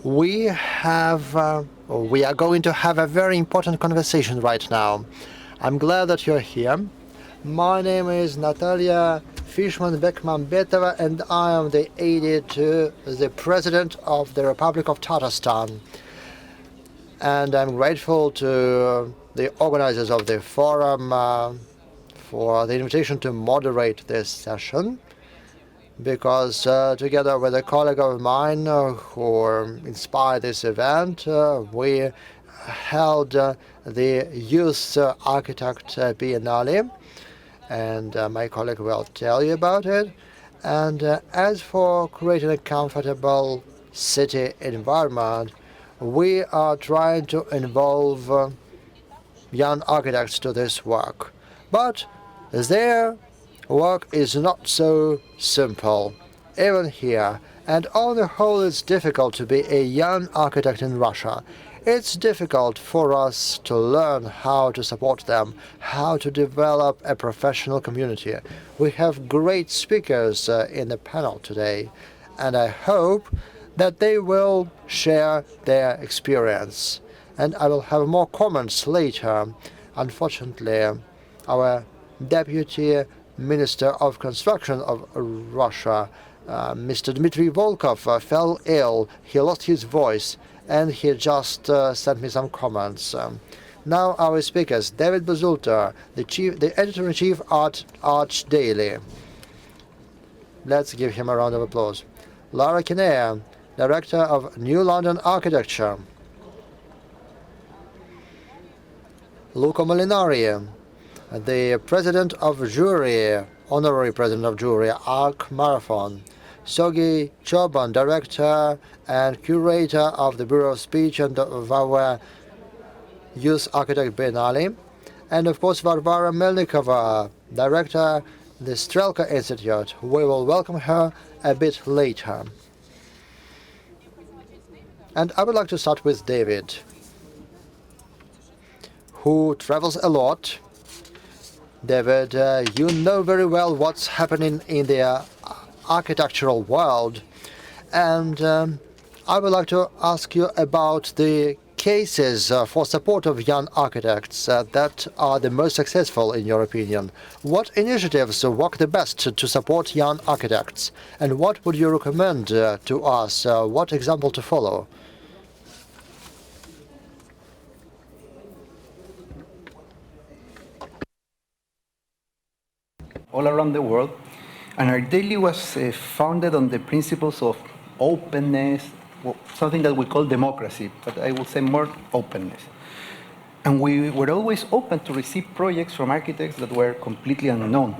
We are going to have a very important conversation right now. I'm glad that you're here. My name is Natalia Fishman-Beckman-Betova, and I am the aide to the President of the Republic of Tatarstan. And I'm grateful to the organizers of the forum for the invitation to moderate this session, because together with a colleague of mine who inspired this event, we held the Youth Architect Biennale, and my colleague will tell you about it. And as for creating a comfortable city environment, we are trying to involve young architects to this work. But their work is not so simple, even here. And on the whole, it's difficult to be a young architect in Russia. It's difficult for us to learn how to support them, how to develop a professional community. We have great speakers in the panel today, and I hope that they will share their experience. And I will have more comments later. Unfortunately, our Deputy Minister of Construction of Russia, Mr. Dmitry Volkov, fell ill. He lost his voice, and he just sent me some comments. Now our speakers: David Basulto, the editor-in-chief at ArchDaily. Let's give him a round of applause. Lara, Director of New London Architecture. Luca Molinari, the President of Jury, Honorary President of Jury, Arc Marathon. Sergei Tchoban, Director and Curator of the Bureau of Speech and of our Youth Architect Biennale. And of course, Varvara Melnikova, Director the Strelka Institute. We will welcome her a bit later. And I would like to start with David, who travels a lot. David, you know very well what's happening in the architectural world, and I would like to ask you about the cases for support of young architects that are the most successful in your opinion. What initiatives work the best to support young architects, and what would you recommend to us? What example to follow? All around the world, and ArchDaily was founded on the principles of openness, something that we call democracy, but I would say more openness. And we were always open to receive projects from architects that were completely unknown.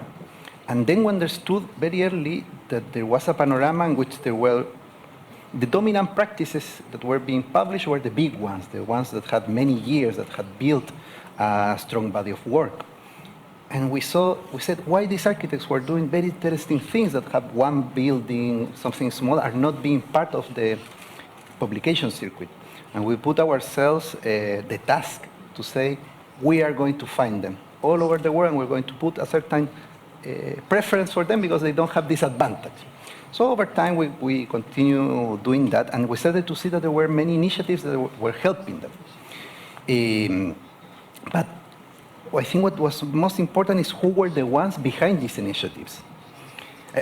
And then we understood very early that there was a panorama in which there were the dominant practices that were being published were the big ones, the ones that had many years, that had built a strong body of work. And we said, why these architects were doing very interesting things that have one building, something small, are not being part of the publication circuit. And we put ourselves the task to say, we are going to find them all over the world, and we're going to put a certain preference for them because they don't have this advantage. So over time, we continue doing that, and we started to see that there were many initiatives that were helping them. But I think what was most important is who were the ones behind these initiatives.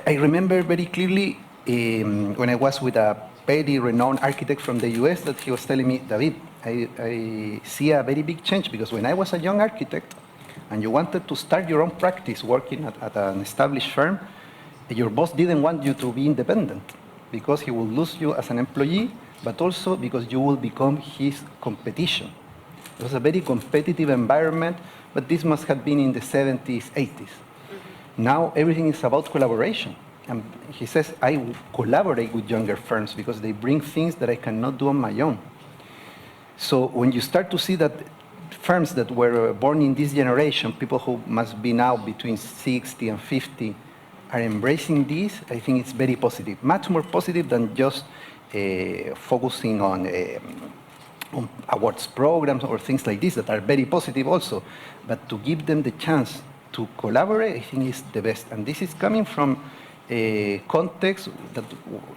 I remember very clearly when I was with a very renowned architect from the US that he was telling me, David, I see a very big change, because when I was a young architect and you wanted to start your own practice working at an established firm, your boss didn't want you to be independent because he will lose you as an employee, but also because you will become his competition. It was a very competitive environment, but this must have been in the 70s, 80s. Now everything is about collaboration. And he says, I collaborate with younger firms because they bring things that I cannot do on my own. So when you start to see that firms that were born in this generation, people who must be now between 60 and 50, are embracing this, I think it's very positive. Much more positive than just focusing on awards programs or things like this that are very positive also. But to give them the chance to collaborate, I think is the best. And this is coming from context that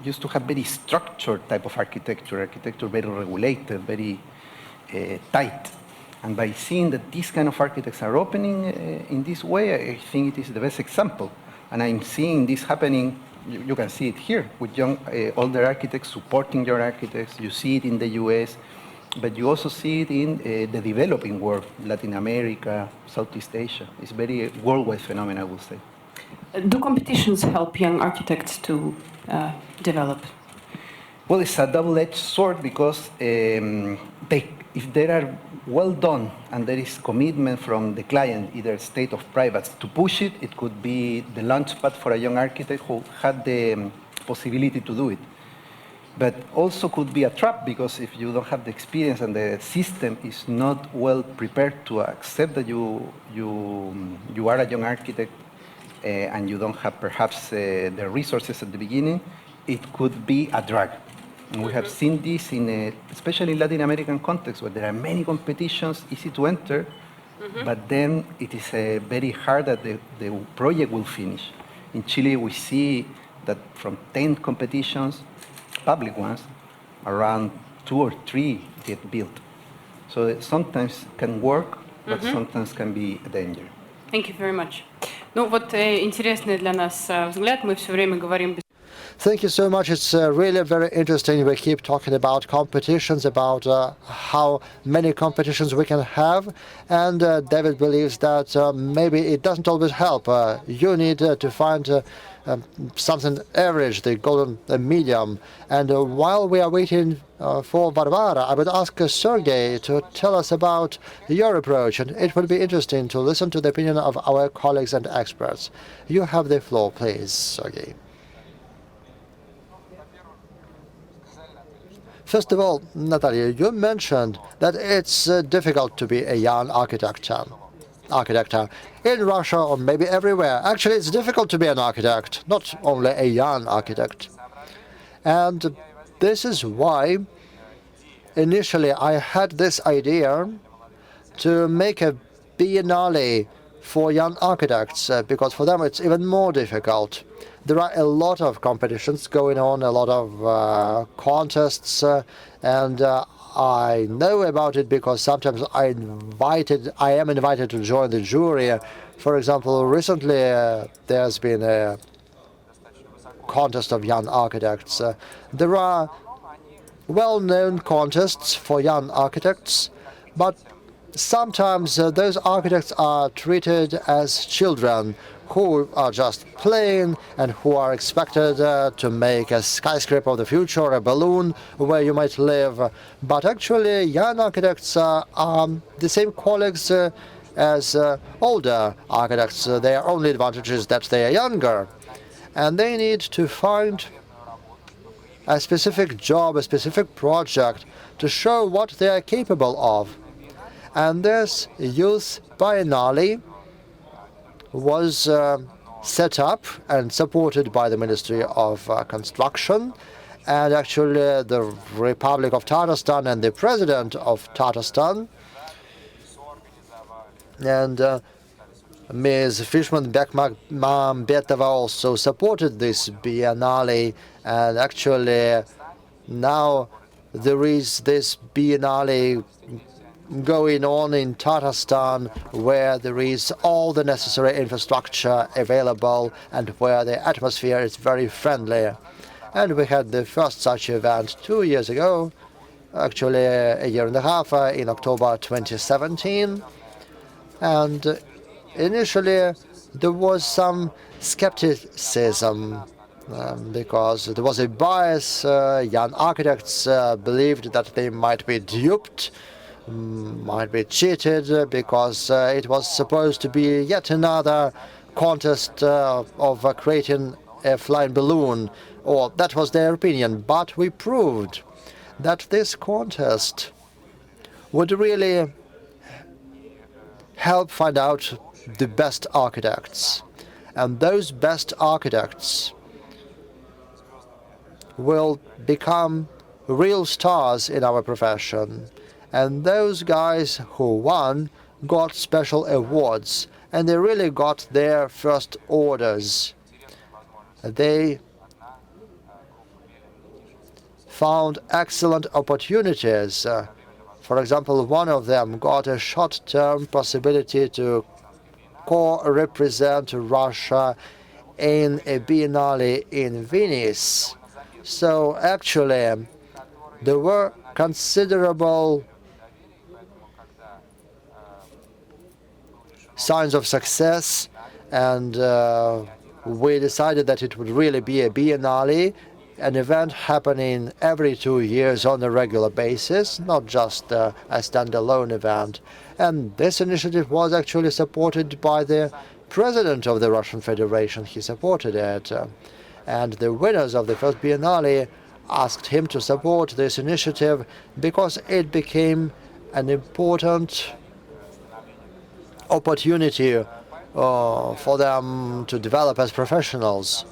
used to have very structured type of architecture very regulated, very tight. And by seeing that these kind of architects are opening in this way, I think it is the best example. And I'm seeing this happening, you can see it here, with young, older architects supporting young architects. You see it in the US, but you also see it in the developing world, Latin America, Southeast Asia. It's very worldwide phenomenon, I would say. Do competitions help young architects to develop? Well, it's a double-edged sword because if they are well done and there is commitment from the client, either state or private, to push it, it could be the launchpad for a young architect who had the possibility to do it. But also could be a trap because if you don't have the experience and the system is not well prepared to accept that you are a young architect and you don't have perhaps the resources at the beginning, it could be a drag. And we have seen this especially in Latin American context, where there are many competitions, easy to enter, but then it is very hard that the project will finish. In Chile, we see that from 10 competitions, public ones, around 2 or 3 get built. So it sometimes can work, but sometimes can be a danger. Thank you very much. Ну вот интересный для нас взгляд. Мы все время говорим. Thank you so much. It's really very interesting. We keep talking about competitions, about how many competitions we can have. And David believes that maybe it doesn't always help. You need to find something average, the golden medium. And while we are waiting for Varvara, I would ask Sergei to tell us about your approach. And it would be interesting to listen to the opinion of our colleagues and experts. You have the floor, please, Sergei. First of all, Natalia, you mentioned that it's difficult to be a young architect in Russia or maybe everywhere. Actually, it's difficult to be an architect, not only a young architect. And this is why initially I had this idea to make a biennale for young architects, because for them it's even more difficult. There are a lot of competitions going on, a lot of contests, and I know about it because sometimes I am invited to join the jury. For example, recently there's been a contest of young architects. There are well-known contests for young architects, but sometimes those architects are treated as children who are just playing and who are expected to make a skyscraper of the future or a balloon where you might live. But actually, young architects are the same colleagues as older architects. Their only advantage is that they are younger. And they need to find a specific job, a specific project to show what they are capable of. And this youth biennale was set up and supported by the Ministry of Construction, and actually the Republic of Tatarstan and the President of Tatarstan. And Ms. Fishman-Bekman-Betova also supported this biennale, and actually now there is this biennale going on in Tatarstan, where there is all the necessary infrastructure available and where the atmosphere is very friendly. And we had the first such event 2 years ago, actually a year and a half, in October 2017. And initially there was some skepticism because there was a bias. Young architects believed that they might be duped, might be cheated, because it was supposed to be yet another contest of creating a flying balloon, or that was their opinion. But we proved that this contest would really help find out the best architects, and those best architects will become real stars in our profession. And those guys who won got special awards, and they really got their first orders. they found excellent opportunities. For example, one of them got a short-term possibility to co-represent Russia in a biennale in Venice. So actually, there were considerable signs of success, and we decided that it would really be a biennale, an event happening every 2 years on a regular basis, not just a standalone event. And this initiative was actually supported by the president of the Russian Federation. He supported it. And the winners of the first biennale asked him to support this initiative because it became an important opportunity for them to develop as professionals.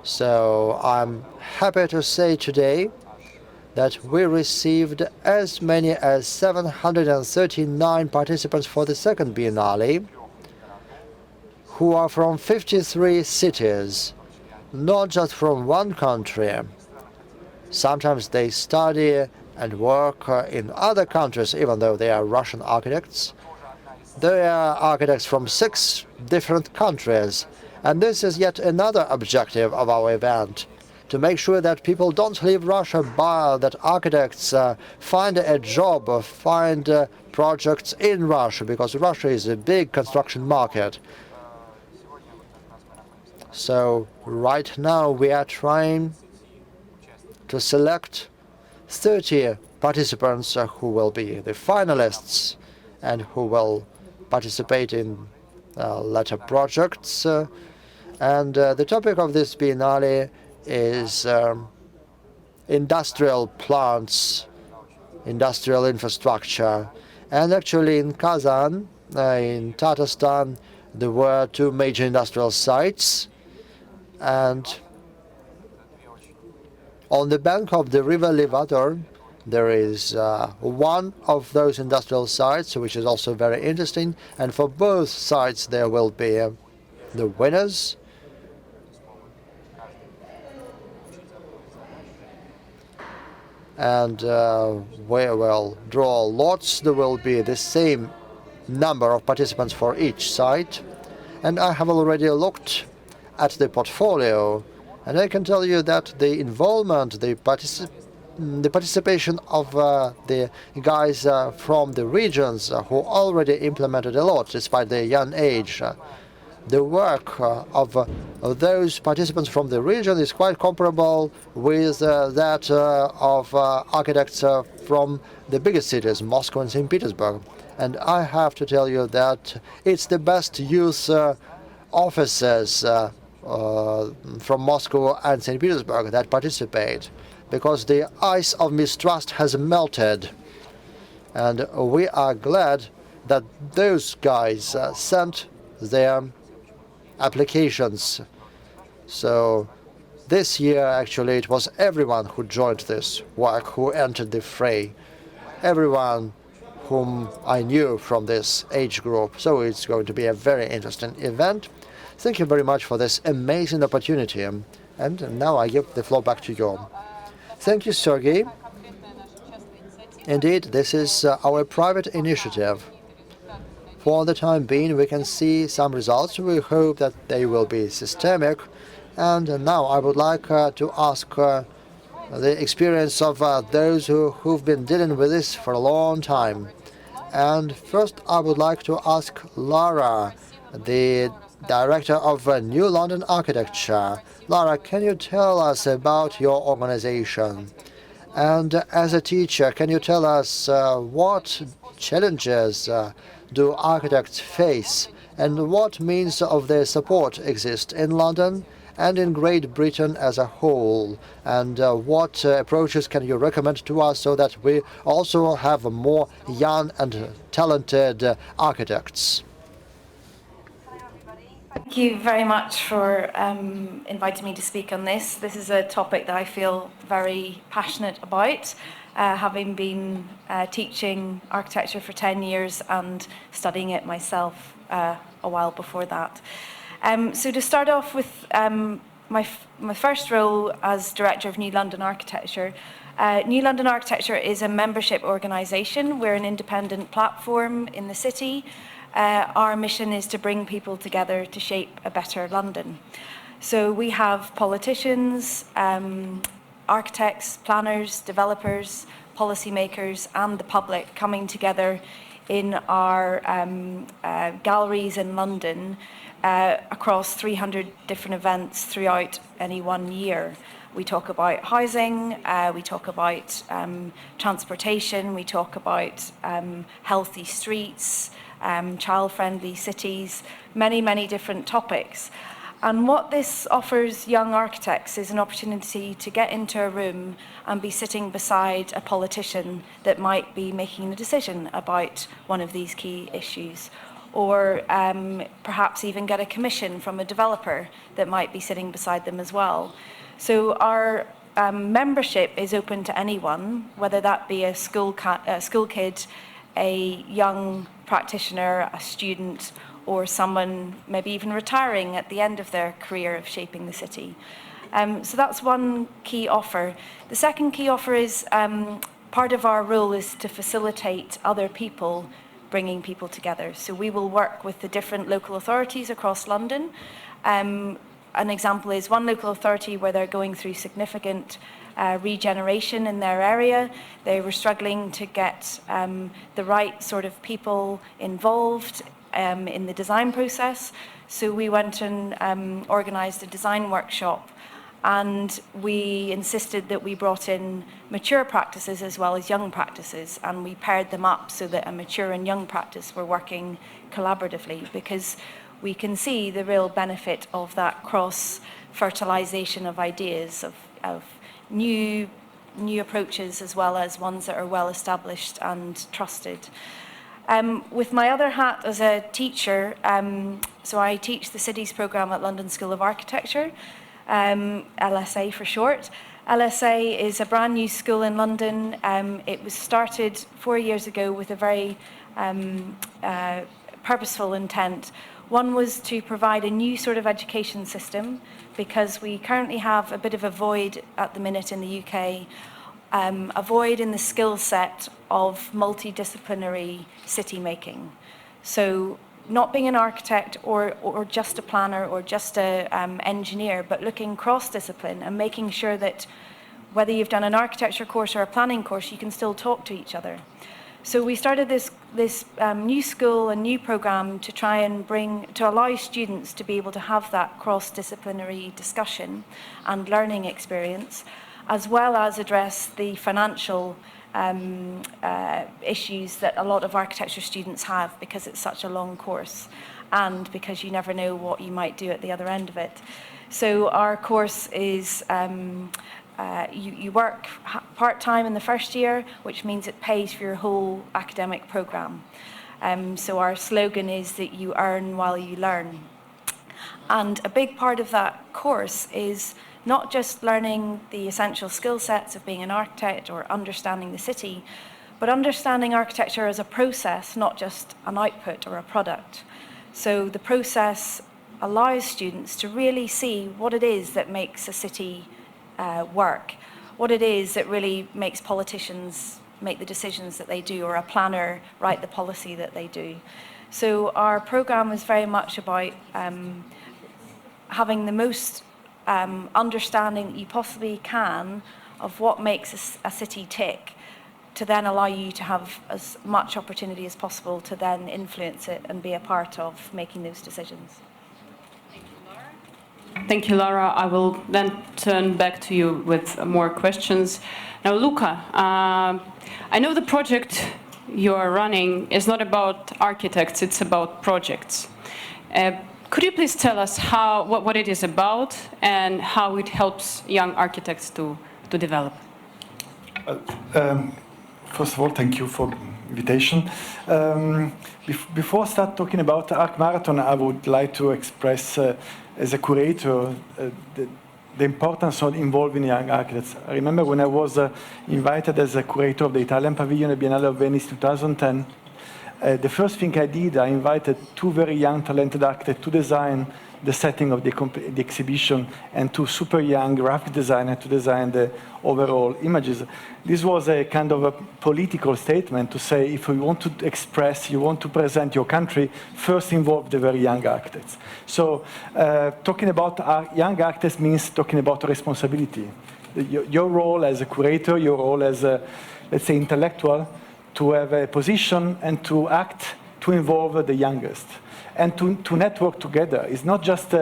So I'm happy to say today that we received as many as 739 participants for the second biennale, who are from 53 cities, not just from one country. Sometimes they study and work in other countries, even though they are Russian architects. They are architects from 6 different countries. And this is yet another objective of our event, to make sure that people don't leave Russia, but that architects find a job or find projects in Russia, because Russia is a big construction market. So right now we are trying to select 30 participants who will be the finalists and who will participate in later projects. And the topic of this biennale is industrial plants, industrial infrastructure. And actually in Kazan, in Tatarstan, there were 2 major industrial sites. And on the bank of the river Levator, there is one of those industrial sites, which is also very interesting. And for both sites, there will be the winners. And we will draw lots. There will be the same number of participants for each site. And I have already looked at the portfolio, and I can tell you that the involvement, the participation of the guys from the regions who already implemented a lot despite their young age, the work of those participants from the region is quite comparable with that of architects from the biggest cities, Moscow and St. Petersburg. And I have to tell you that it's the best youth officers from Moscow and St. Petersburg that participate, because the ice of mistrust has melted. And we are glad that those guys sent their applications. So this year, actually, it was everyone who joined this work, who entered the fray, everyone whom I knew from this age group. So it's going to be a very interesting event. Thank you very much for this amazing opportunity. And now I give the floor back to you. Thank you, Sergei. Indeed, this is our private initiative. For the time being, we can see some results. We hope that they will be systemic. And now I would like to ask the experience of those who've been dealing with this for a long time. And first, I would like to ask Lara, the director of New London Architecture. Lara, can you tell us about your organization? And as a teacher, can you tell us what challenges do architects face, and what means of their support exist in London and in Great Britain as a whole? And what approaches can you recommend to us so that we also have more young and talented architects? Thank you very much for inviting me to speak on this. This is a topic that I feel very passionate about, having been teaching architecture for 10 years and studying it myself a while before that. So to start off with my first role as Director of New London Architecture. New London Architecture is a membership organisation. We're an independent platform in the city. Our mission is to bring people together to shape a better London. So we have politicians, architects, planners, developers, policymakers, and the public coming together in our galleries in London across 300 different events throughout any one year. We talk about housing, we talk about transportation, we talk about healthy streets, child-friendly cities, many, many different topics. And what this offers young architects is an opportunity to get into a room and be sitting beside a politician that might be making a decision about one of these key issues, or perhaps even get a commission from a developer that might be sitting beside them as well. So our membership is open to anyone, whether that be a school kid, a young practitioner, a student, or someone maybe even retiring at the end of their career of shaping the city. So that's one key offer. The second key offer is part of our role is to facilitate other people bringing people together. So we will work with the different local authorities across London. An example is one local authority where they're going through significant regeneration in their area. They were struggling to get the right sort of people involved in the design process. So we went and organised a design workshop, and we insisted that we brought in mature practices as well as young practices, and we paired them up so that a mature and young practice were working collaboratively, because we can see the real benefit of that cross-fertilisation of ideas, of new approaches as well as ones that are well established and trusted. With my other hat as a teacher, so I teach the Cities programme at London School of Architecture, LSA for short. LSA is a brand new school in London. It was started 4 years ago with a very purposeful intent. One was to provide a new sort of education system, because we currently have a bit of a void at the minute in the UK, a void in the skill set of multidisciplinary city making. So not being an architect or just a planner or just an engineer, but looking cross-discipline and making sure that whether you've done an architecture course or a planning course, you can still talk to each other. So we started this new school, a new programme to try and to allow students to be able to have that cross-disciplinary discussion and learning experience, as well as address the financial issues that a lot of architecture students have, because it's such a long course and because you never know what you might do at the other end of it. So our course is you work part-time in the first year, which means it pays for your whole academic programme. So our slogan is that you earn while you learn. And a big part of that course is not just learning the essential skill sets of being an architect or understanding the city, but understanding architecture as a process, not just an output or a product. So the process allows students to really see what it is that makes a city work, what it is that really makes politicians make the decisions that they do, or a planner write the policy that they do. So our programme is very much about having the most understanding that you possibly can of what makes a city tick, to then allow you to have as much opportunity as possible to then influence it and be a part of making those decisions. Thank you, Lara. I will then turn back to you with more questions. Now, Luca, I know the project you are running is not about architects, it's about projects. Could you please tell us what it is about and how it helps young architects to develop? First of all, thank you for the invitation. Before I start talking about Arc Marathon, I would like to express, as a curator, the importance of involving young architects. I remember when I was invited as a curator of the Italian Pavilion at Biennale of Venice 2010, the first thing I did, I invited two very young, talented architects to design the setting of the exhibition, and two super young graphic designers to design the overall images. This was a kind of a political statement to say, if you want to express, you want to present your country, first involve the very young architects. So talking about young architects means talking about responsibility. Your role as a curator, your role as a, let's say, intellectual, to have a position and to act to involve the youngest. And to network together. It's not just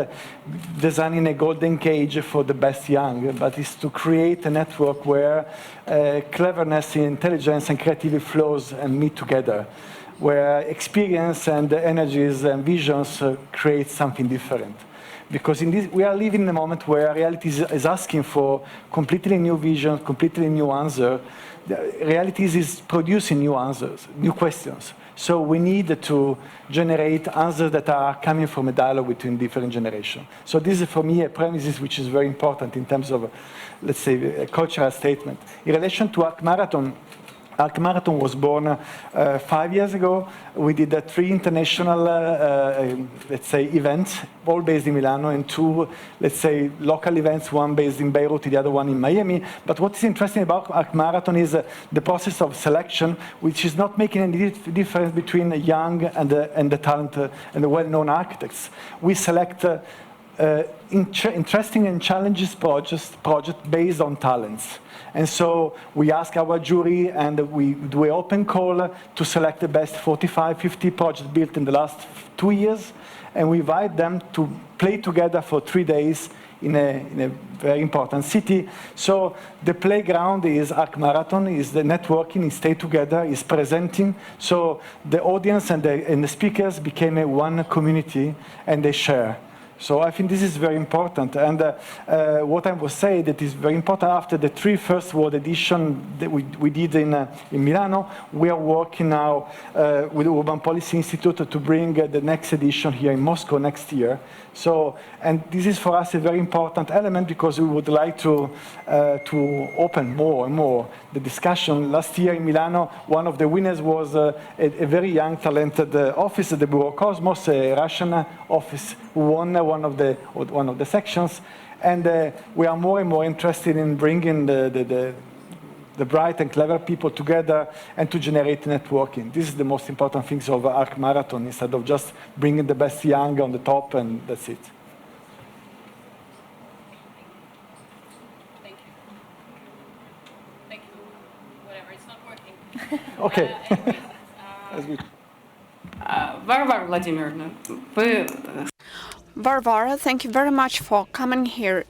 designing a golden cage for the best young, but it's to create a network where cleverness, intelligence, and creativity flows and meet together, where experience and energies and visions create something different. Because in this, we are living in a moment where reality is asking for completely new vision, completely new answer. Reality is producing new answers, new questions. So we need to generate answers that are coming from a dialogue between different generations. So this is, for me, a premise which is very important in terms of, let's say, a cultural statement. In relation to Arc Marathon was born 5 years ago. We did 3 international, let's say, events, all based in Milano, and 2, let's say, local events, one based in Beirut, the other one in Miami. But what is interesting about Arc Marathon is the process of selection, which is not making any difference between the young and the talented and the well-known architects. We select interesting and challenging projects based on talents. And so we ask our jury, and we do an open call to select the best 45, 50 projects built in the last 2 years, and we invite them to play together for 3 days in a very important city. So the playground is Arc Marathon, is the networking, is stay together, is presenting. So the audience and the speakers became a one community, and they share. So I think this is very important. And what I was saying that is very important, after the 3 first world edition that we did in Milano, we are working now with the Urban Policy Institute to bring the next edition here in Moscow next year. So, and this is for us a very important element, because we would like to open more and more the discussion. Last year in Milano, one of the winners was a very young, talented officer, the Bureau Cosmos, a Russian office, who won one of the sections. And we are more and more interested in bringing the bright and clever people together and to generate networking. This is the most important things of Arc Marathon, instead of just bringing the best young on the top and that's it. Thank you. Thank you. Whatever, it's not working. Okay. Anyways, That's good. Varvara Vladimirovna, Varvara, thank you very much for coming here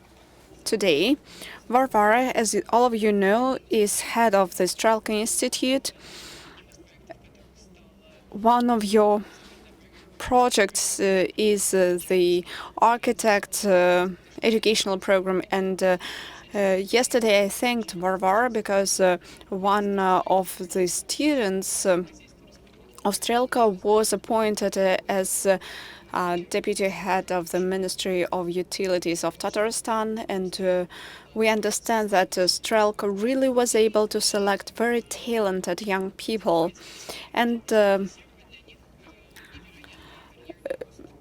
today. Varvara, as all of you know, is head of the Strelka Institute. One of your projects is the architect educational program, and yesterday I thanked Varvara because one of the students of Strelka was appointed as deputy head of the Ministry of Utilities of Tatarstan, and we understand that Strelka really was able to select very talented young people, and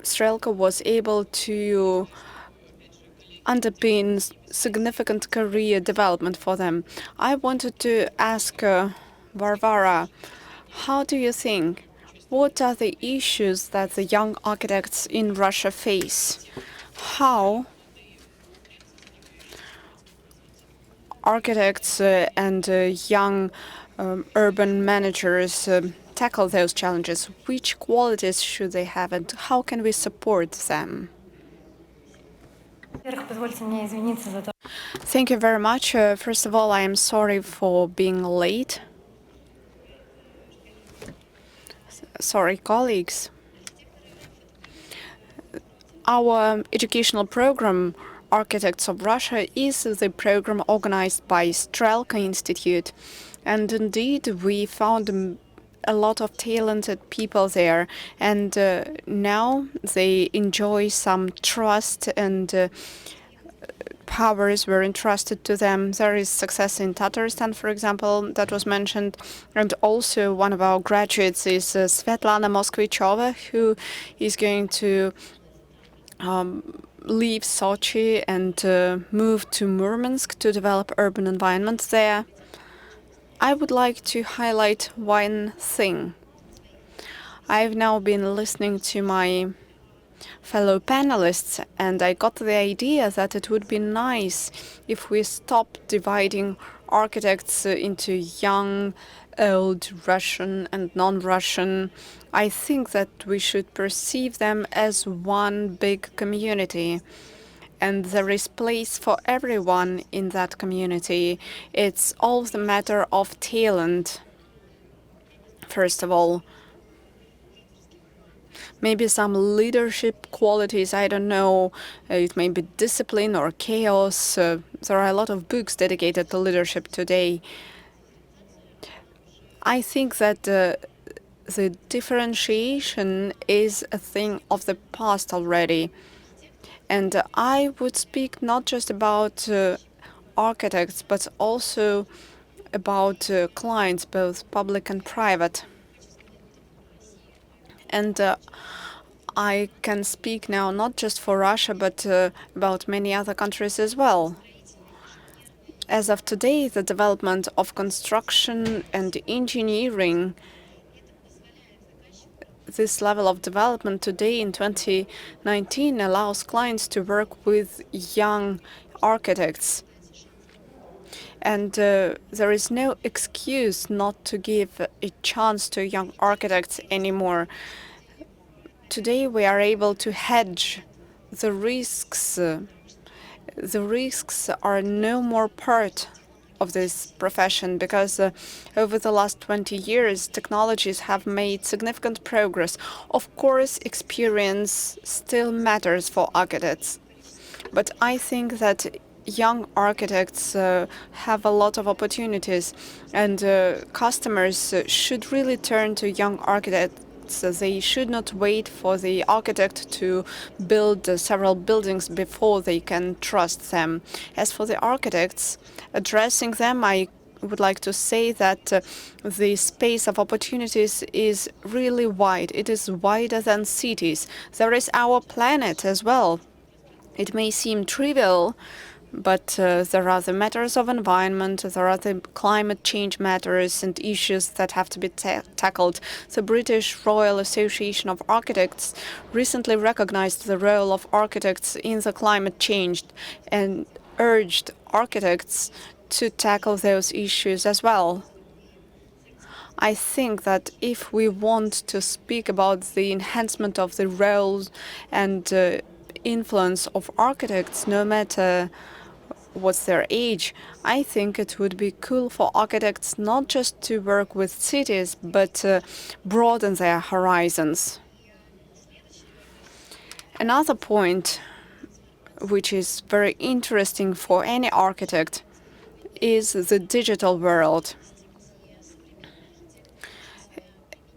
Strelka was able to underpin significant career development for them. I wanted to ask Varvara, how do you think? What are the issues that the young architects in Russia face? How architects and young urban managers tackle those challenges? Which qualities should they have, and how can we support them? Thank you very much. First of all, I am sorry for being late. Sorry, colleagues. Our educational program, Architects of Russia, is the program organized by Strelka Institute. And indeed, we found a lot of talented people there. And now they enjoy some trust and powers were entrusted to them. There is success in Tatarstan, for example, that was mentioned. And also one of our graduates is Svetlana Moskvichova, who is going to leave Sochi and move to Murmansk to develop urban environment there. I would like to highlight one thing. I've now been listening to my fellow panelists, and I got the idea that it would be nice if we stopped dividing architects into young, old, Russian and non-Russian. I think that we should perceive them as one big community, and there is place for everyone in that community. It's all the matter of talent, first of all. Maybe some leadership qualities, I don't know. It may be discipline or chaos. There are a lot of books dedicated to leadership today. I think that the differentiation is a thing of the past already. And I would speak not just about architects, but also about clients, both public and private. And I can speak now not just for Russia, but about many other countries as well. As of today, the development of construction and engineering, this level of development today in 2019 allows clients to work with young architects. And there is no excuse not to give a chance to young architects anymore. Today we are able to hedge the risks. The risks are no more part of this profession because over the last 20 years, technologies have made significant progress. Of course, experience still matters for architects, but I think that young architects have a lot of opportunities, and customers should really turn to young architects. They should not wait for the architect to build several buildings before they can trust them. As for the architects, addressing them, I would like to say that the space of opportunities is really wide. It is wider than cities. There is our planet as well. It may seem trivial, but there are the matters of environment, there are the climate change matters and issues that have to be tackled. The British Royal Association of Architects recently recognized the role of architects in the climate change and urged architects to tackle those issues as well. I think that if we want to speak about the enhancement of the roles and influence of architects, no matter what's their age, I think it would be cool for architects not just to work with cities, but broaden their horizons. Another point, which is very interesting for any architect, is the digital world.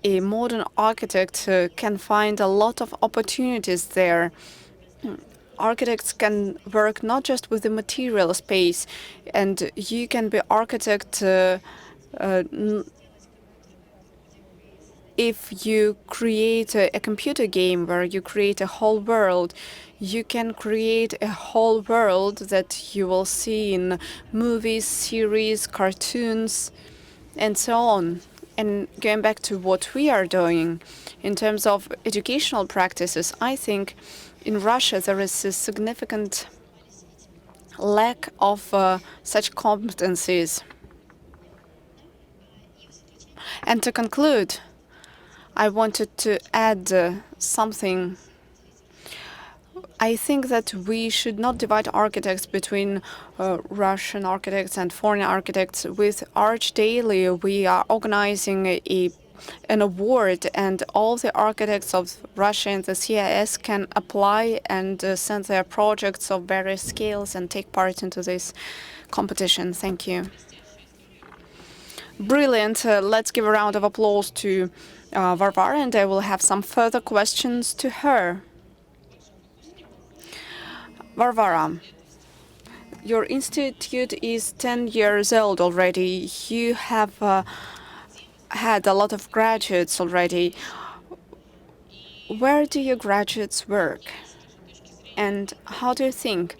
A modern architect can find a lot of opportunities there. Architects can work not just with the material space, and you can be architect if you create a computer game where you create a whole world. You can create a whole world that you will see in movies, series, cartoons, and so on. And going back to what we are doing in terms of educational practices, I think in Russia there is a significant lack of such competencies. And to conclude, I wanted to add something. I think that we should not divide architects between Russian architects and foreign architects. With ArchDaily, we are organizing an award, and all the architects of Russia and the CIS can apply and send their projects of various scales and take part into this competition. Thank you. Brilliant. Let's give a round of applause to Varvara, and I will have some further questions to her. Varvara, your institute is 10 years old already. You have had a lot of graduates already. Where do your graduates work? And how do you think?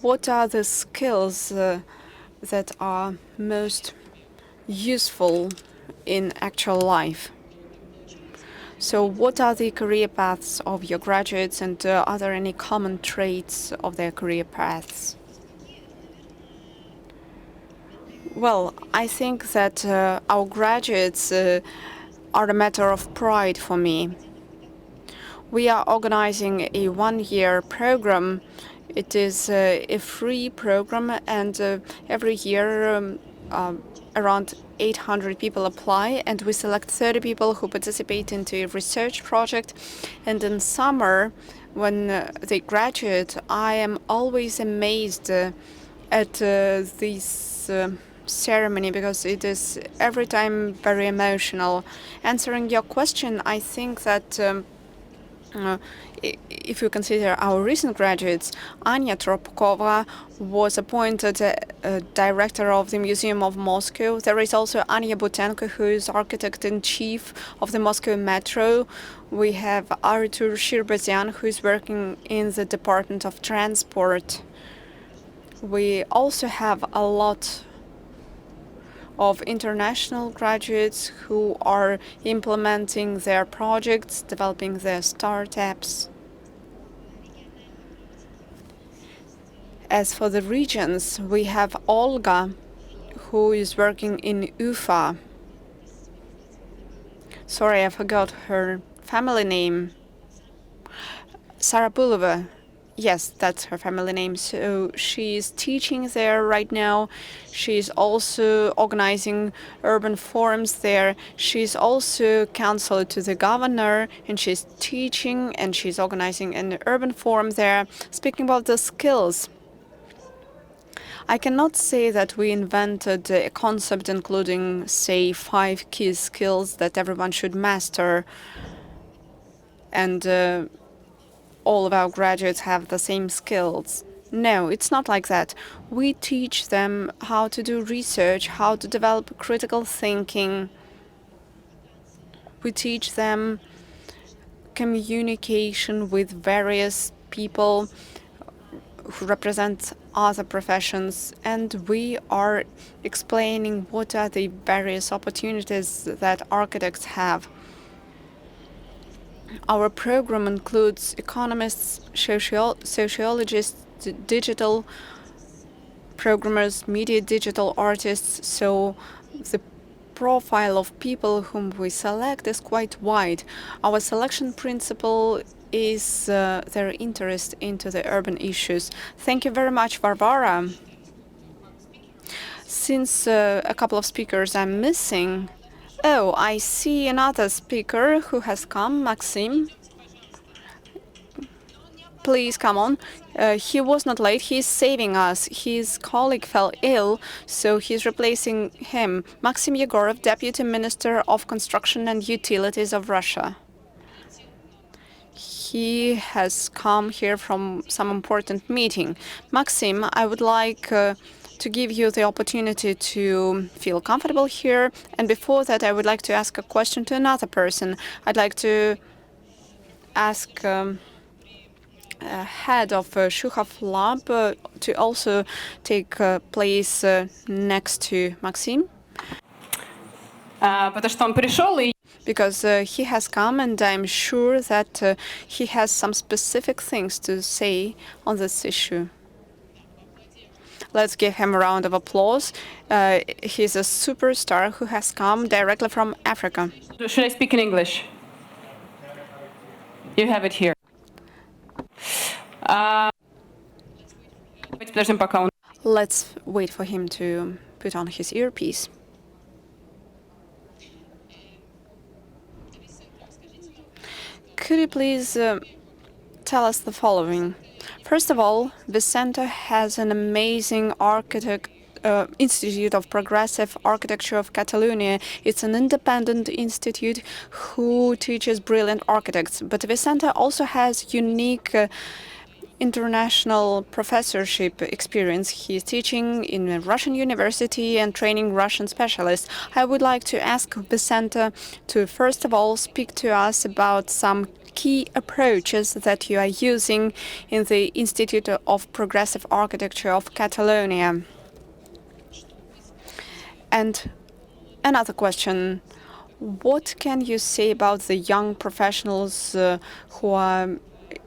What are the skills that are most useful in actual life? So what are the career paths of your graduates, and are there any common traits of their career paths? Well, I think that our graduates are a matter of pride for me. We are organizing a one-year program. It is a free program, and every year around 800 people apply, and we select 30 people who participate into a research project. And in summer, when they graduate, I am always amazed at this ceremony, because it is every time very emotional. Answering your question, I think that if you consider our recent graduates, Anya Tropkova was appointed director of the Museum of Moscow. There is also Anya Butenko, who is architect-in-chief of the Moscow Metro. We have Artur Shirbazyan, who is working in the Department of Transport. We also have a lot of international graduates who are implementing their projects, developing their startups. As for the regions, we have Olga, who is working in Ufa. Sorry, I forgot her family name. Sarapulova. Yes, that's her family name. So she's teaching there right now. She's also organizing urban forums there. She's also counselor to the governor, and she's teaching, and she's organizing an urban forum there. Speaking about the skills, I cannot say that we invented a concept including, say, 5 key skills that everyone should master, and all of our graduates have the same skills. No, it's not like that. We teach them how to do research, how to develop critical thinking. We teach them communication with various people who represent other professions, and we are explaining what are the various opportunities that architects have. Our program includes economists, sociologists, digital programmers, media digital artists, so the profile of people whom we select is quite wide. Our selection principle is their interest into the urban issues. Thank you very much, Varvara. Since a couple of speakers I'm missing, oh, I see another speaker who has come, Maxim. Please come on. He was not late. He's saving us. His colleague fell ill, so he's replacing him. Maxim Yegorov, Deputy Minister of Construction and Utilities of Russia. He has come here from some important meeting. Maxim, I would like to give you the opportunity to feel comfortable here. And before that, I would like to ask a question to another person. I'd like to ask head of Shukhov Lab to also take place next to Maxim. Because he has come, and I'm sure that he has some specific things to say on this issue. Let's give him a round of applause. He's a superstar who has come directly from Africa. Should I speak in English? You have it here. Let's wait for him to put on his earpiece. Could you please tell us the following? First of all, the center has an amazing Institute of Progressive Architecture of Catalonia. It's an independent institute who teaches brilliant architects. But the center also has unique international professorship experience. He is teaching in a Russian university and training Russian specialists. I would like to ask Vicente to first of all speak to us about some key approaches that you are using in the Institute of Progressive Architecture of Catalonia. And another question, what can you say about the young professionals who are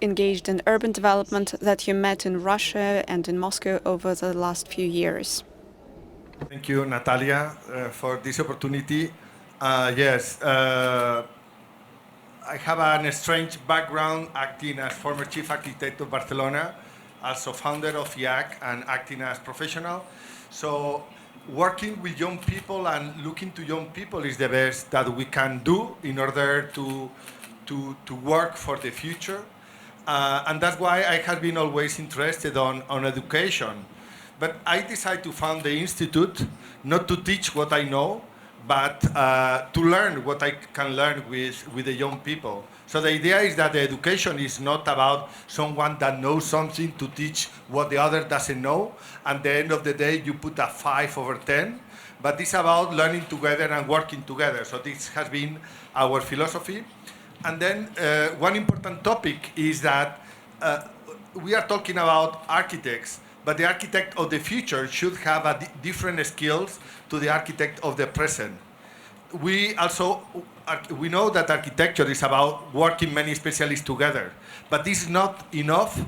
engaged in urban development that you met in Russia and in Moscow over the last few years? Thank you, Natalia, for this opportunity. Yes, I have a strange background acting as former chief architect of Barcelona, also founder of IAC, and acting as professional. So working with young people and looking to young people is the best that we can do in order to work for the future. And that's why I have been always interested on education. But I decided to found the institute, not to teach what I know, but to learn what I can learn with the young people. So the idea is that the education is not about someone that knows something to teach what the other doesn't know. At the end of the day, you put a 5/10, but it's about learning together and working together. So this has been our philosophy. And then one important topic is that we are talking about architects, but the architect of the future should have different skills to the architect of the present. We know that architecture is about working many specialists together, but this is not enough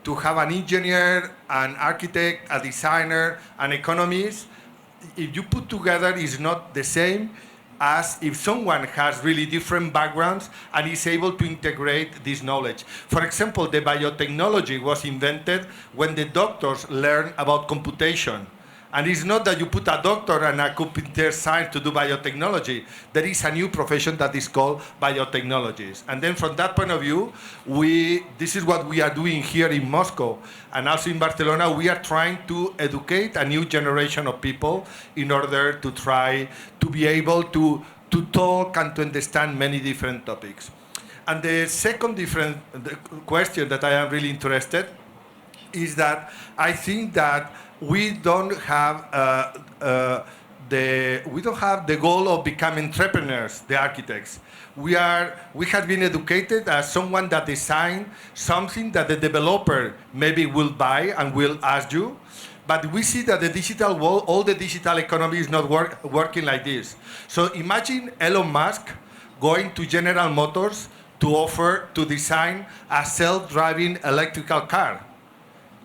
to have an engineer, an architect, a designer, an economist. If you put together, it's not the same as if someone has really different backgrounds and is able to integrate this knowledge. For example, the biotechnology was invented when the doctors learned about computation. And it's not that you put a doctor and a computer science to do biotechnology. There is a new profession that is called biotechnologists. And then from that point of view, this is what we are doing here in Moscow. And also in Barcelona, we are trying to educate a new generation of people in order to try to be able to talk and to understand many different topics. And the second question that I am really interested is that I think that we don't have the goal of becoming entrepreneurs, the architects. We have been educated as someone that design something that the developer maybe will buy and will ask you. But we see that the digital world, all the digital economy is not working like this. So imagine Elon Musk going to General Motors to design a self-driving electrical car.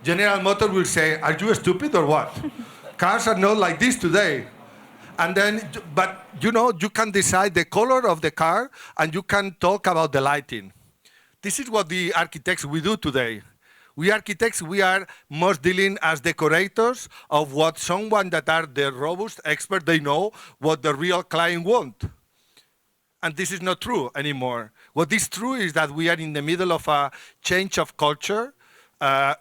General Motors will say, are you stupid or what? Cars are not like this today. And then, but you can decide the color of the car and you can talk about the lighting. This is what the architects we do today. We architects, we are most dealing as decorators of what someone that are the robust expert, they know what the real client want. And this is not true anymore. What is true is that we are in the middle of a change of culture.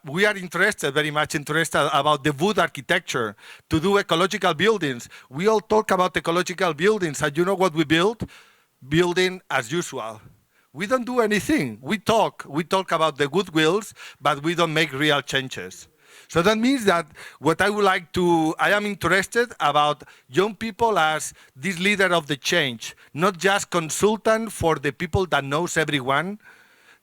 We are very much interested about the wood architecture, to do ecological buildings. We all talk about ecological buildings, and you know what we build? Building as usual. We don't do anything. We talk about the goodwills, but we don't make real changes. So that means that I am interested about young people as this leader of the change, not just consultant for the people that knows everyone,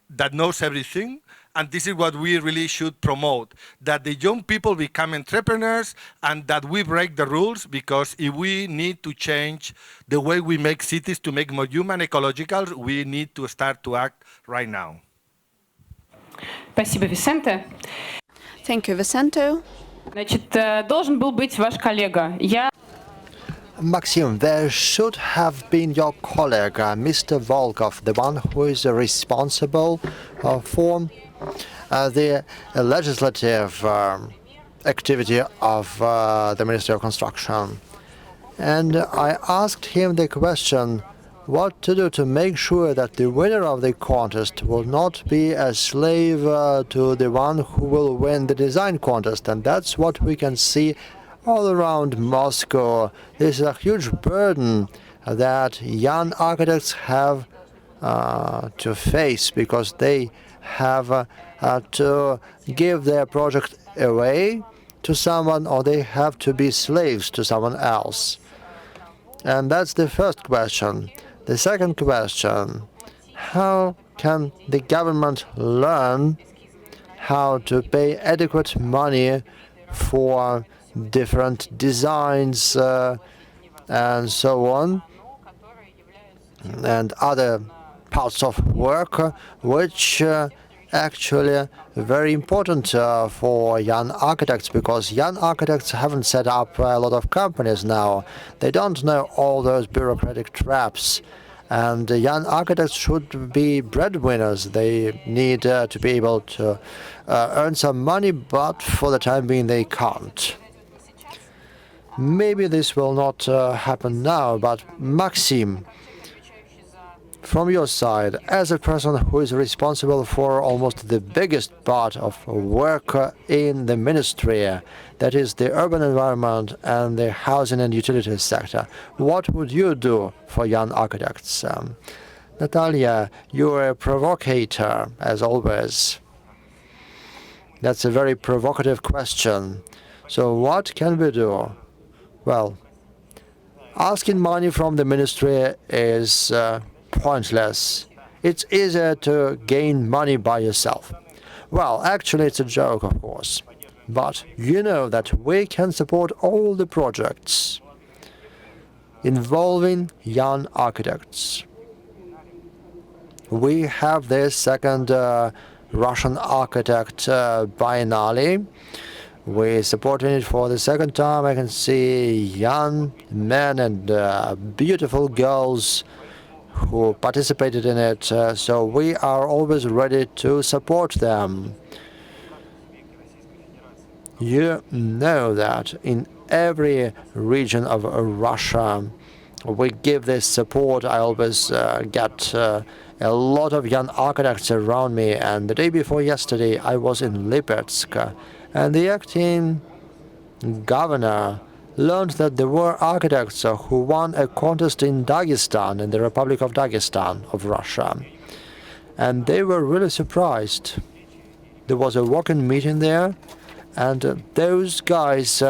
that knows everything. And this is what we really should promote, that the young people become entrepreneurs and that we break the rules, because if we need to change the way we make cities to make more human, ecological, we need to start to act right now. Спасибо, Vicente. Thank you, Vicente. Значит, должен был быть ваш коллега. Maxim, there should have been your colleague, Mr. Volkov, the one who is responsible for the legislative activity of the Ministry of Construction. And I asked him the question, what to do to make sure that the winner of the contest will not be a slave to the one who will win the design contest. And that's what we can see all around Moscow. This is a huge burden that young architects have to face, because they have to give their project away to someone, or they have to be slaves to someone else? And that's the first question. The second question, how can the government learn how to pay adequate money for different designs and so on, and other parts of work, which actually very important for young architects, because young architects haven't set up a lot of companies now. They don't know all those bureaucratic traps. And young architects should be breadwinners. They need to be able to earn some money, but for the time being they can't. Maybe this will not happen now, but Maxim, from your side, as a person who is responsible for almost the biggest part of work in the ministry, that is the urban environment and the housing and utilities sector, what would you do for young architects? Natalia, you're a provocator, as always. That's a very provocative question. So what can we do? Well, asking money from the ministry is pointless. It's easier to gain money by yourself. Well, actually, it's a joke, of course. But you know that we can support all the projects involving young architects. We have the second Russian architect biennale. We're supporting it for the second time. I can see young men and beautiful girls who participated in it, so we are always ready to support them. You know that in every region of Russia we give this support. I always get a lot of young architects around me, and the day before yesterday I was in Lipetsk, and the acting governor learned that there were architects who won a contest in Dagestan, in the Republic of Dagestan of Russia. And they were really surprised. There was a walk-in meeting there, and those guys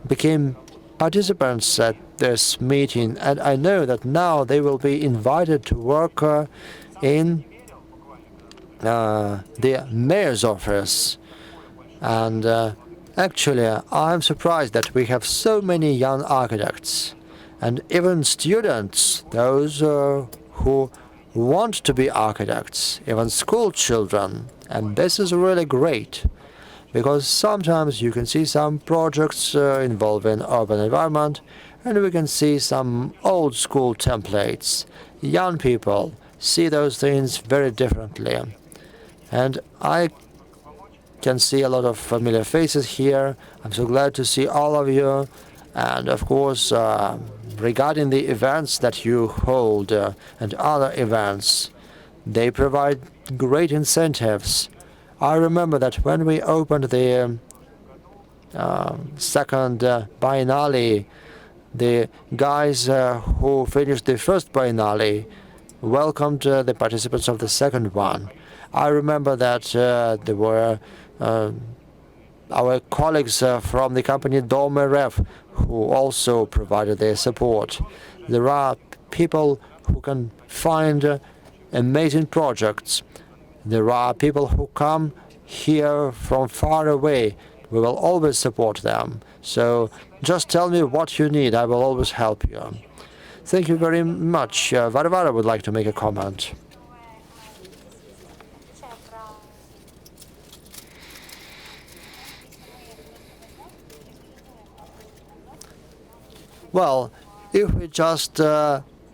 became participants at this meeting. And I know that now they will be invited to work in the mayor's office. And actually, I'm surprised that we have so many young architects, and even students, those who want to be architects, even school children. And this is really great, because sometimes you can see some projects involving urban environment, and we can see some old school templates. Young people see those things very differently. And I can see a lot of familiar faces here. I'm so glad to see all of you. And of course, regarding the events that you hold and other events, they provide great incentives. I remember that when we opened the second biennale, the guys who finished the first biennale welcomed the participants of the second one. I remember that there were our colleagues from the company Domerev who also provided their support. There are people who can find amazing projects. There are people who come here from far away. We will always support them. So just tell me what you need. I will always help you. Thank you very much. Varvara would like to make a comment. Well, if we just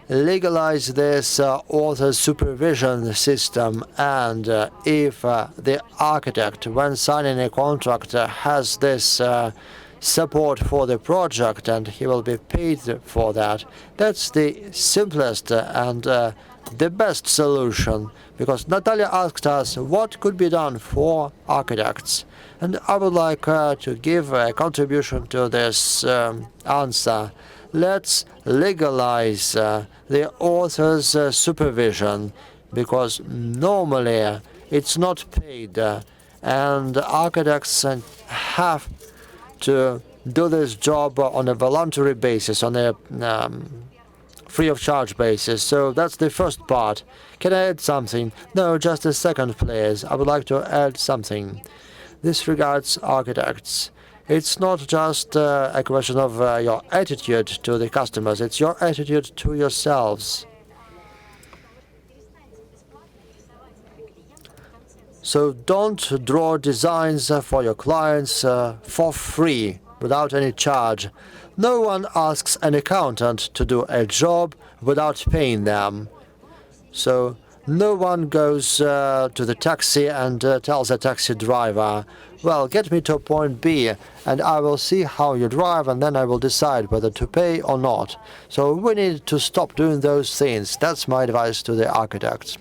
legalize this author supervision system, and if the architect, when signing a contract, has this support for the project and he will be paid for that, that's the simplest and the best solution. Because Natalia asked us what could be done for architects, and I would like to give a contribution to this answer. Let's legalize the author's supervision, because normally it's not paid, and architects have to do this job on a voluntary basis, on a free of charge basis. So that's the first part. Can I add something? No, just a second, please. I would like to add something. This regards architects. It's not just a question of your attitude to the customers, it's your attitude to yourselves. So don't draw designs for your clients for free, without any charge. No one asks an accountant to do a job without paying them. So no one goes to the taxi and tells the taxi driver, well, get me to point B, and I will see how you drive, and then I will decide whether to pay or not. So we need to stop doing those things. That's my advice to the architects.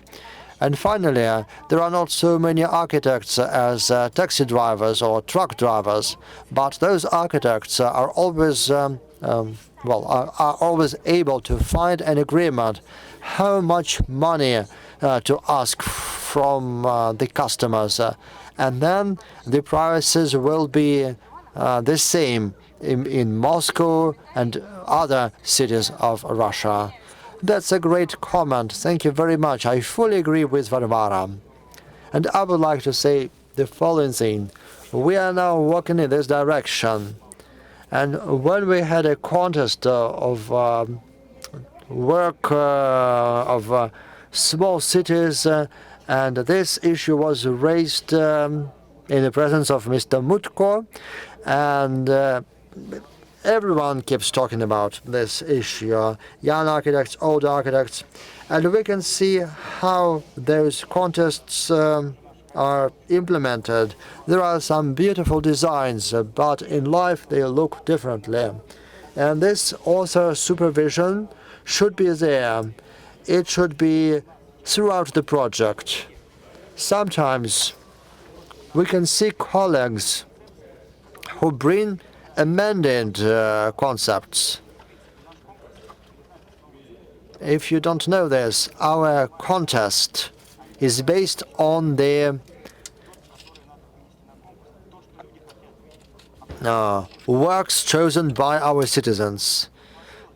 And finally, there are not so many architects as taxi drivers or truck drivers, but those architects are always are always able to find an agreement how much money to ask from the customers, and then the prices will be the same in Moscow and other cities of Russia. That's a great comment. Thank you very much. I fully agree with Varvara. And I would like to say the following thing. We are now working in this direction. And when we had a contest of work of small cities, and this issue was raised in the presence of Mr. Mutko, and everyone keeps talking about this issue, young architects, old architects, and we can see how those contests are implemented. There are some beautiful designs, but in life they look differently. And this author supervision should be there. It should be throughout the project. Sometimes we can see colleagues who bring amended concepts. If you don't know this, our contest is based on the works chosen by our citizens.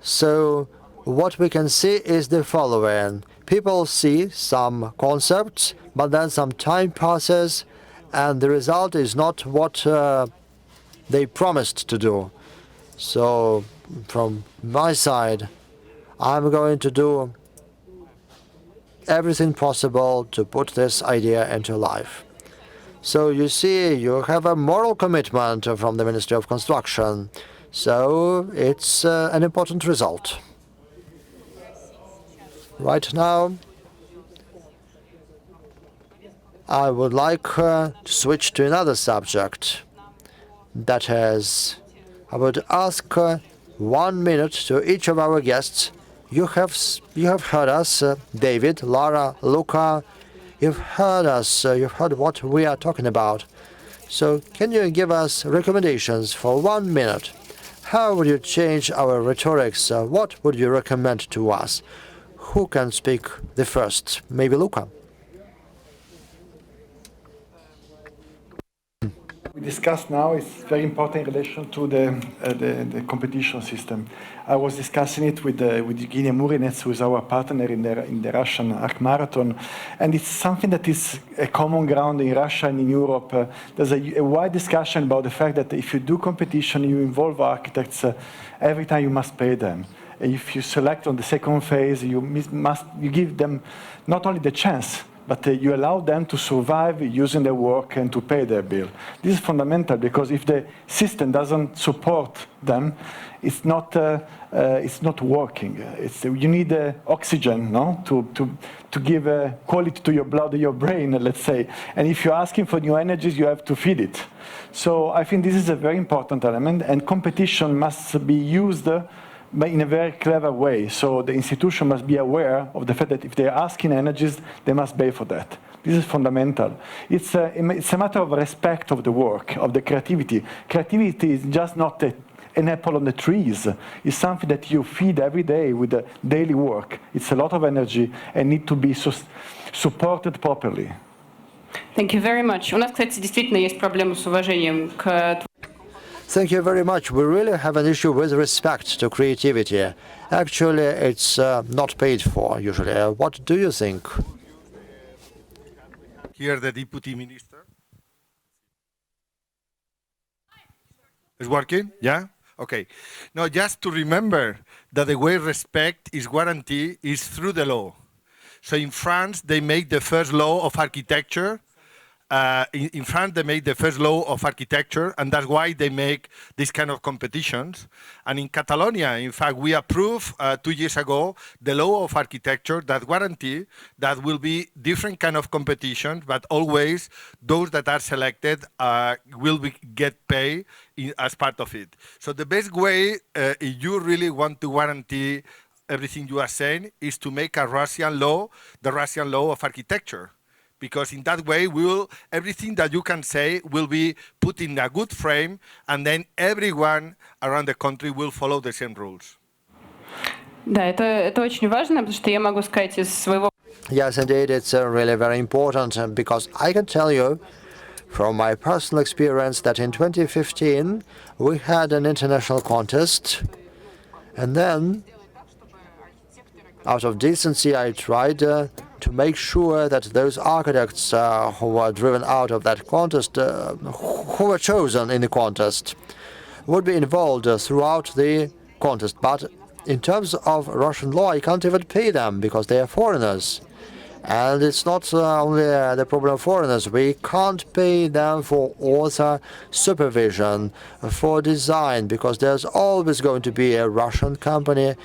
So what we can see is the following. People see some concepts, but then some time passes, and the result is not what they promised to do. So from my side, I'm going to do everything possible to put this idea into life. So you see, you have a moral commitment from the Ministry of Construction. So it's an important result. Right now, I would like to switch to another subject. That is, I would ask 1 minute to each of our guests. You have heard us, David, Lara, Luca. You've heard us. You've heard what we are talking about. So can you give us recommendations for 1 minute? How would you change our rhetorics? What would you recommend to us? Who can speak the first? Maybe Luca. We discussed now is very important in relation to the competition system. I was discussing it with Evgenia Murinets, who is our partner in the Russian Arc Marathon, and it's something that is a common ground in Russia and in Europe. There's a wide discussion about the fact that if you do competition, you involve architects, every time you must pay them. If you select on the second phase, you give them not only the chance, but you allow them to survive using their work and to pay their bill. This is fundamental, because if the system doesn't support them, it's not working. You need oxygen, no, to give quality to your blood, your brain, let's say. And if you're asking for new energies, you have to feed it. So I think this is a very important element, and competition must be used but in a very clever way. So the institution must be aware of the fact that if they're asking energies, they must pay for that. This is fundamental. It's a matter of respect of the work, of the creativity. Creativity is just not an apple on the trees. It's something that you feed every day with the daily work. It's a lot of energy and need to be supported properly. Thank you very much. У нас, кстати, действительно есть проблема с уважением к... Thank you very much. We really have an issue with respect to creativity. Actually, it's not paid for, usually. What do you think? Here, the Deputy Minister. Is working? Yeah? Okay. Now, just to remember that the way respect is guaranteed is through the law. So in France, they made the first law of architecture. In France, they made the first law of architecture, and that's why they make these kind of competitions. And in Catalonia, in fact, we approved 2 years ago the law of architecture that guarantee that will be different kind of competitions, but always those that are selected will get paid as part of it. So the best way, if you really want to guarantee everything you are saying, is to make a Russian law, the Russian law of architecture. Because in that way, everything that you can say will be put in a good frame, and then everyone around the country will follow the same rules. Да, это очень важно, потому что я могу сказать из своего... Yes, indeed, it's really very important because I can tell you from my personal experience that in 2015 we had an international contest, and then out of decency I tried to make sure that those architects who were driven out of that contest, who were chosen in the contest, would be involved throughout the contest. But in terms of Russian law, I can't even pay them because they are foreigners. And it's not only the problem of foreigners. We can't pay them for author supervision, for design, because there's always going to be a Russian company,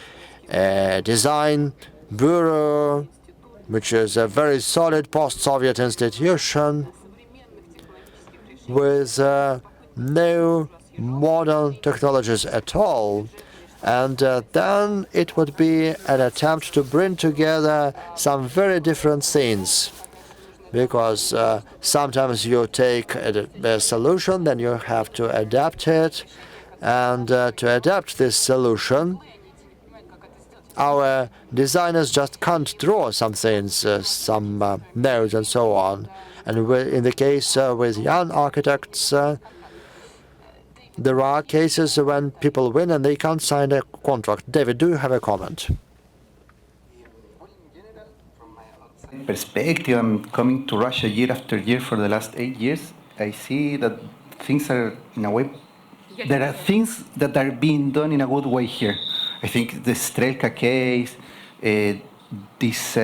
a design bureau, which is a very solid post-Soviet institution with no modern technologies at all. And then it would be an attempt to bring together some very different things. Because sometimes you take a solution, then you have to adapt it. And to adapt this solution, our designers just can't draw some things, some nodes and so on. And in the case with young architects, there are cases when people win and they can't sign a contract. David, do you have a comment? From my outside perspective, I'm coming to Russia year after year for the last 8 years. I see that things are, in a way, there are things that are being done in a good way here. I think the Strelka case, this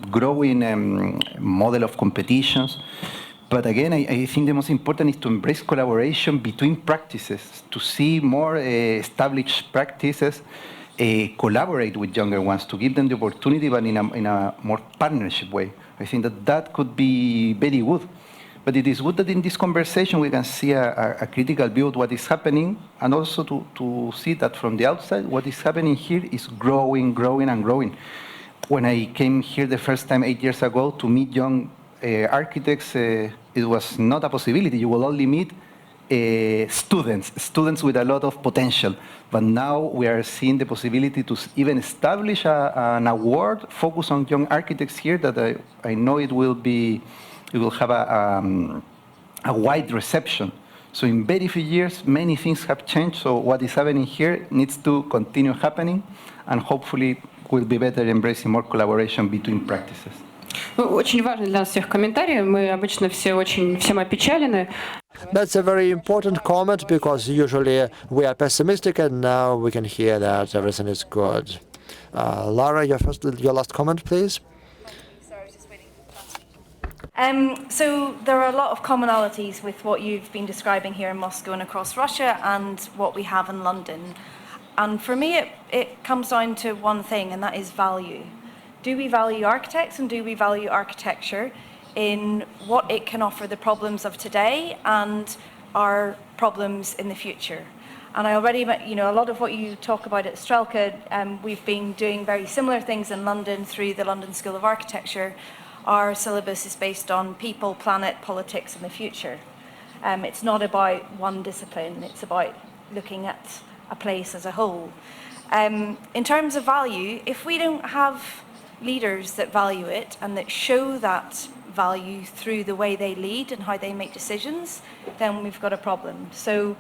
growing model of competitions. But again, I think the most important is to embrace collaboration between practices, to see more established practices, collaborate with younger ones, to give them the opportunity, but in a more partnership way. I think that could be very good. But it is good that in this conversation we can see a critical view of what is happening, and also to see that from the outside, what is happening here is growing, growing, and growing. When I came here the first time 8 years ago to meet young architects, it was not a possibility. You will only meet students with a lot of potential. But now we are seeing the possibility to even establish an award focused on young architects here that I know it will have a wide reception. So in very few years, many things have changed. So what is happening here needs to continue happening, and hopefully will be better embracing more collaboration between practices. Очень важно для нас всех комментарий. Мы обычно все всем опечалены. That's a very important comment because usually we are pessimistic, and now we can hear that everything is good. Lara, your last comment, please. So there are a lot of commonalities with what you've been describing here in Moscow and across Russia and what we have in London. And for me, it comes down to one thing, and that is value. Do we value architects, and do we value architecture in what it can offer the problems of today and our problems in the future? And I already, a lot of what you talk about at Strelka, we've been doing very similar things in London through the London School of Architecture. Our syllabus is based on people, planet, politics, and the future. It's not about one discipline, it's about looking at a place as a whole. In terms of value, if we don't have leaders that value it and that show that value through the way they lead and how they make decisions, then we've got a problem. So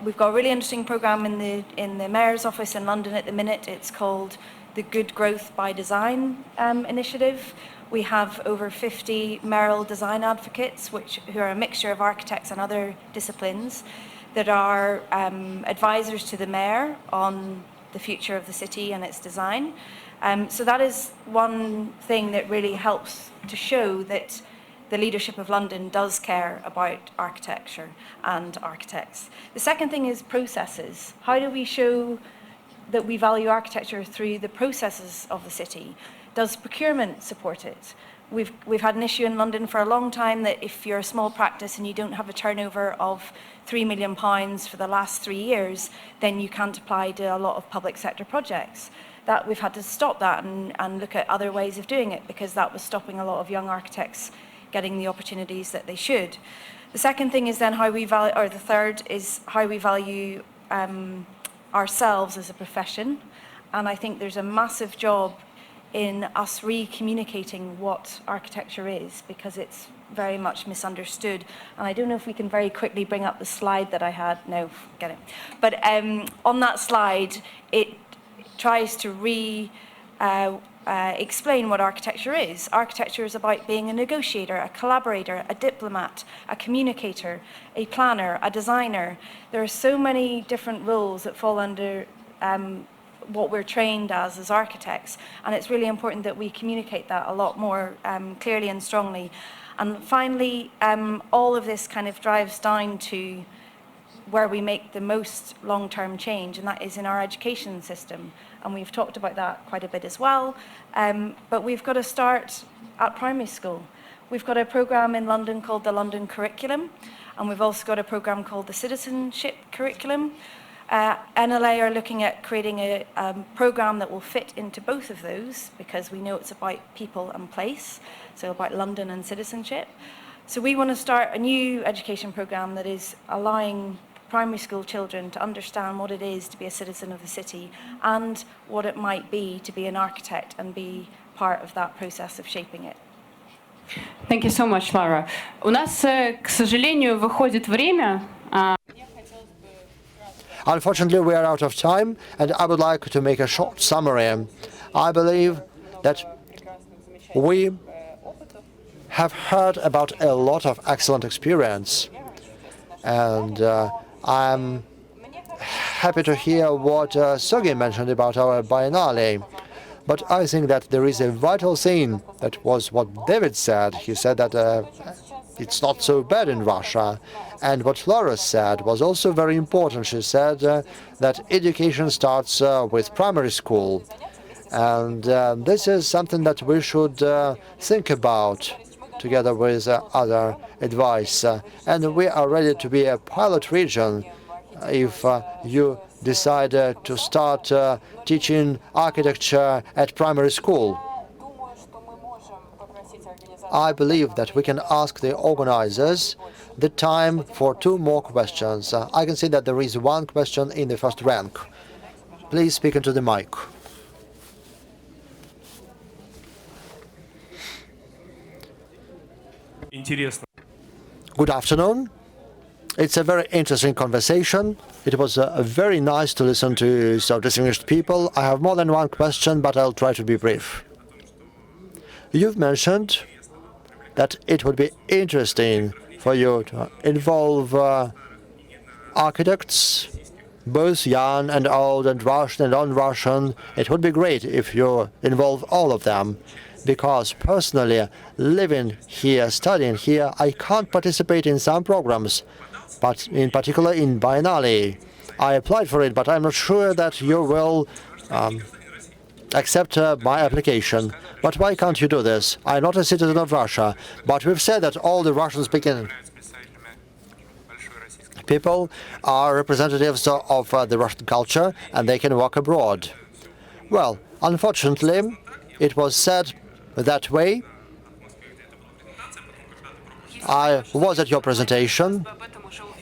we've got a really interesting programme in the Mayor's office in London at the minute. It's called the Good Growth by Design initiative. We have over 50 mayoral design advocates, who are a mixture of architects and other disciplines, that are advisors to the mayor on the future of the city and its design. So that is one thing that really helps to show that the leadership of London does care about architecture and architects. The second thing is processes. How do we show that we value architecture through the processes of the city? Does procurement support it? We've had an issue in London for a long time that if you're a small practice and you don't have a turnover of £3 million for the last 3 years, then you can't apply to a lot of public sector projects. That we've had to stop that and look at other ways of doing it, because that was stopping a lot of young architects getting the opportunities that they should. The second thing is then how we value, or the third is how we value ourselves as a profession. And I think there's a massive job in us re-communicating what architecture is, because it's very much misunderstood. And I don't know if we can very quickly bring up the slide that I had. No, get it. But on that slide, it tries to explain what architecture is. Architecture is about being a negotiator, a collaborator, a diplomat, a communicator, a planner, a designer. There are so many different roles that fall under what we're trained as architects, and it's really important that we communicate that a lot more clearly and strongly. And finally, all of this kind of drives down to where we make the most long-term change, and that is in our education system. And we've talked about that quite a bit as well. But we've got to start at primary school. We've got a programme in London called the London Curriculum, and we've also got a programme called the Citizenship Curriculum. NLA are looking at creating a programme that will fit into both of those, because we know it's about people and place, so about London and citizenship. So we want to start a new education programme that is allowing primary school children to understand what it is to be a citizen of the city and what it might be to be an architect and be part of that process of shaping it. Thank you so much, Lara. У нас, к сожалению, выходит время. Unfortunately, we are out of time, and I would like to make a short summary. I believe that we have heard about a lot of excellent experience, and I'm happy to hear what Sergei mentioned about our biennale. But I think that there is a vital thing. That was what David said. He said that it's not so bad in Russia. And what Lara said was also very important. She said that education starts with primary school. And this is something that we should think about together with other advice. And we are ready to be a pilot region if you decide to start teaching architecture at primary school. I believe that we can ask the organizers the time for 2 more questions. I can see that there is 1 question in the first rank. Please speak into the mic. Good afternoon. It's a very interesting conversation. It was very nice to listen to so distinguished people. I have more than 1 question, but I'll try to be brief. You've mentioned that it would be interesting for you to involve architects, both young and old and Russian and non-Russian. It would be great if you involve all of them, because personally, living here, studying here, I can't participate in some programs, but in particular in Biennale. I applied for it, but I'm not sure that you will accept my application. But why can't you do this? I'm not a citizen of Russia, but we've said that all the Russian-speaking people are representatives of the Russian culture, and they can work abroad. Well, unfortunately, it was said that way. I was at your presentation,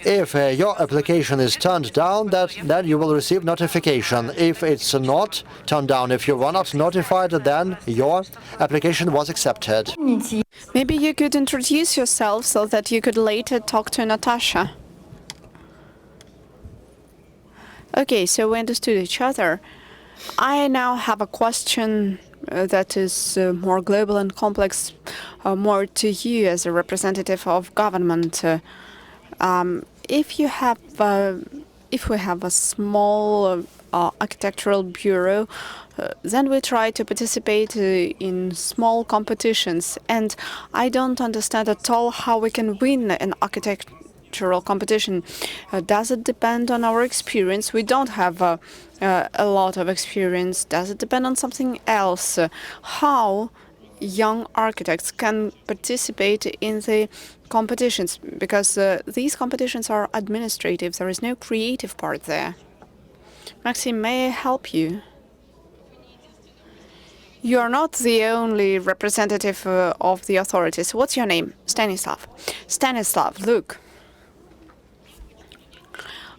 If your application is turned down, then you will receive notification. If it's not turned down, if you were not notified, then your application was accepted. Maybe you could introduce yourself so that you could later talk to Natasha. Okay, so we understood each other. I now have a question that is more global and complex, more to you as a representative of government. If we have a small architectural bureau, then we try to participate in small competitions, and I don't understand at all how we can win an architectural competition. Does it depend on our experience? We don't have a lot of experience. Does it depend on something else? How young architects can participate in the competitions? Because these competitions are administrative. There is no creative part there. Maxim, may I help you? You are not the only representative of the authorities. What's your name? Stanislav. Stanislav, look.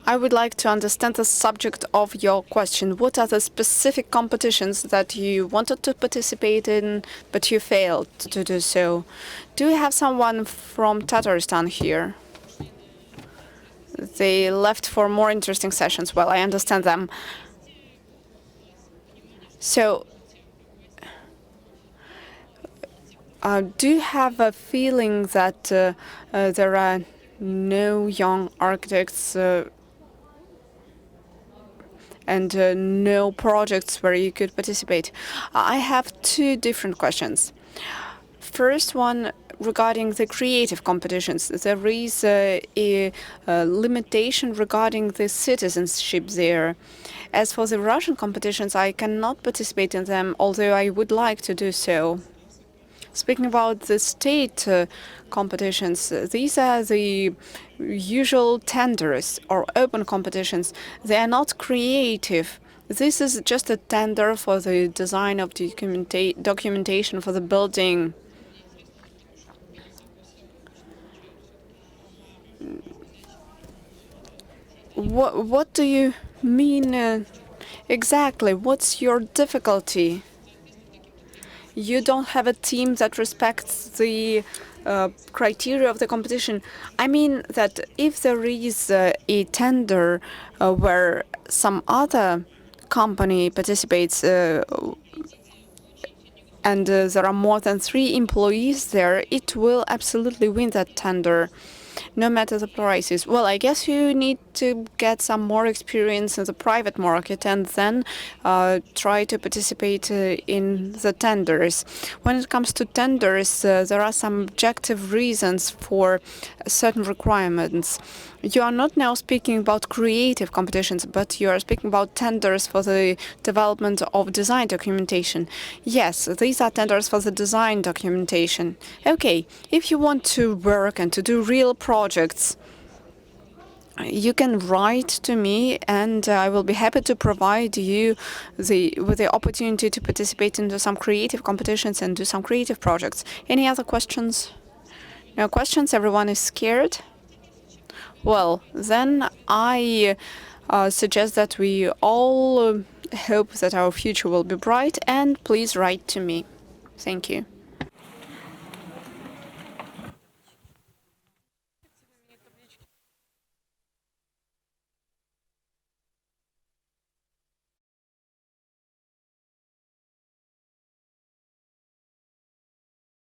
I would like to understand the subject of your question. What are the specific competitions that you wanted to participate in, but you failed to do so? Do we have someone from Tatarstan here? They left for more interesting sessions. Well, I understand them. So, do you have a feeling that there are no young architects and no projects where you could participate? I have two different questions. First one, regarding the creative competitions. There is a limitation regarding the citizenship there. As for the Russian competitions, I cannot participate in them, although I would like to do so. Speaking about the state competitions, these are the usual tenders or open competitions. They are not creative. This is just a tender for the design of documentation for the building. What do you mean exactly? What's your difficulty? You don't have a team that respects the criteria of the competition. I mean that if there is a tender where some other company participates and there are more than 3 employees there, it will absolutely win that tender, no matter the prices. Well, I guess you need to get some more experience in the private market and then try to participate in the tenders. When it comes to tenders, there are some objective reasons for certain requirements. You are not now speaking about creative competitions, but you are speaking about tenders for the development of design documentation. Yes, these are tenders for the design documentation. Okay, if you want to work and to do real projects, you can write to me and I will be happy to provide you with the opportunity to participate in some creative competitions and do some creative projects. Any other questions? No questions? Everyone is scared? Well, then I suggest that we all hope that our future will be bright, and please write to me. Thank you.